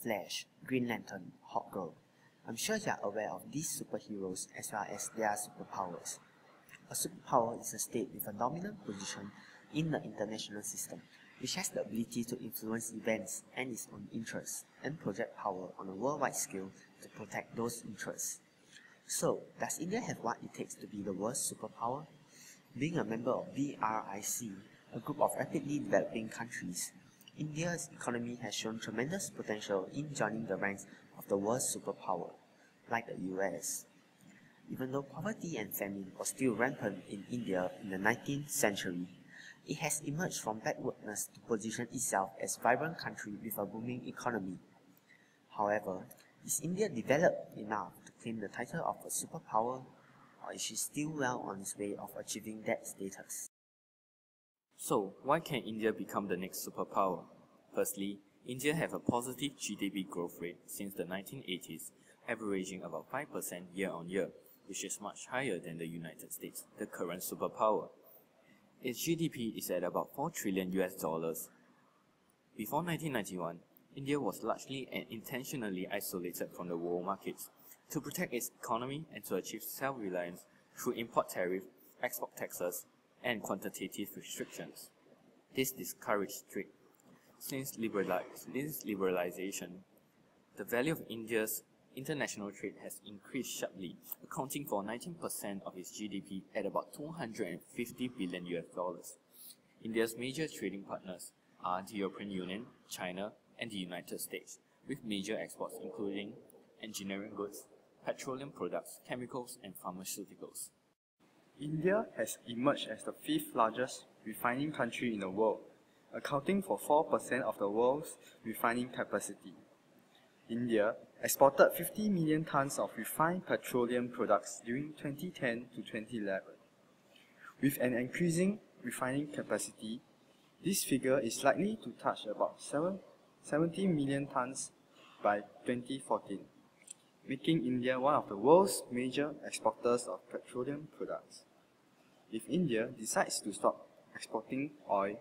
Flash, Green Lantern, Hawkgirl. I'm sure you are aware of these superheroes as well as their superpowers. A superpower is a state with a dominant position in the international system, which has the ability to influence events and its own interests, and project power on a worldwide scale to protect those interests. So, does India have what it takes to be the world's superpower? Being a member of BRIC, a group of rapidly developing countries, India's economy has shown tremendous potential in joining the ranks of the world's superpower, like the US. Even though poverty and famine were still rampant in India in the 19th century, it has emerged from backwardness to position itself as a vibrant country with a booming economy. However, is India developed enough to claim the title of a superpower, or is she still well on its way of achieving that status? So, why can India become the next superpower? Firstly, India have a positive GDP growth rate since the 1980s, averaging about 5% year on year, which is much higher than the United States, the current superpower. Its GDP is at about $4 trillion. Before 1991, India was largely and intentionally isolated from the world markets to protect its economy and to achieve self-reliance through import tariff, export taxes, and quantitative restrictions. This discouraged trade. Since liberalization, the value of India's international trade has increased sharply, accounting for 19% of its GDP at about $250 billion. India's major trading partners are the European Union, China, and the United States, with major exports including engineering goods, petroleum products, chemicals, and pharmaceuticals. India has emerged as the fifth largest refining country in the world, accounting for 4% of the world's refining capacity. India exported 50 million tons of refined petroleum products during 2010 to 2011. With an increasing refining capacity, this figure is likely to touch about 70 million tons by 2014, making India one of the world's major exporters of petroleum products. If India decides to stop exporting oil,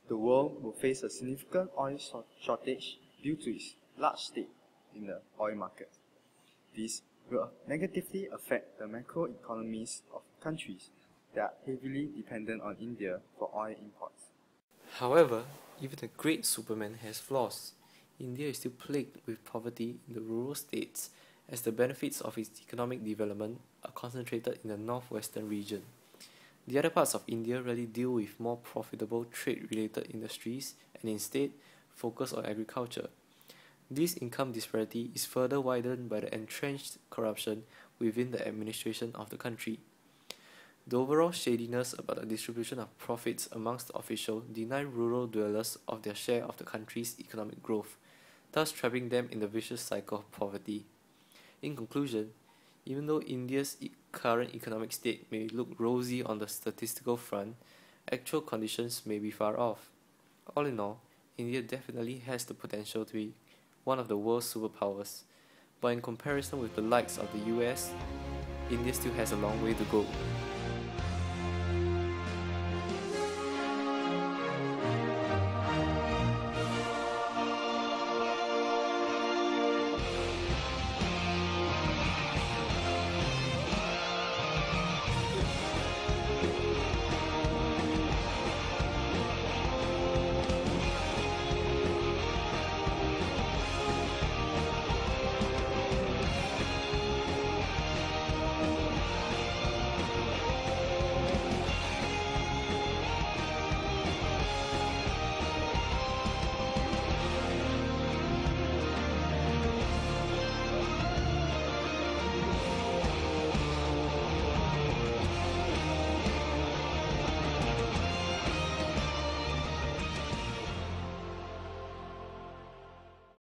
the world will face a significant oil shortage due to its large stake in the oil market. This will negatively affect the macroeconomies of countries that are heavily dependent on India for oil imports. However, even the great Superman has flaws. India is still plagued with poverty in the rural states, as the benefits of its economic development are concentrated in the northwestern region. The other parts of India rarely deal with more profitable trade-related industries and instead focus on agriculture. This income disparity is further widened by the entrenched corruption within the administration of the country. The overall shadiness about the distribution of profits amongst the officials deny rural dwellers of their share of the country's economic growth, thus trapping them in the vicious cycle of poverty. In conclusion, even though India's current economic state may look rosy on the statistical front, actual conditions may be far off. All in all, India definitely has the potential to be one of the world's superpowers, but in comparison with the likes of the US, India still has a long way to go.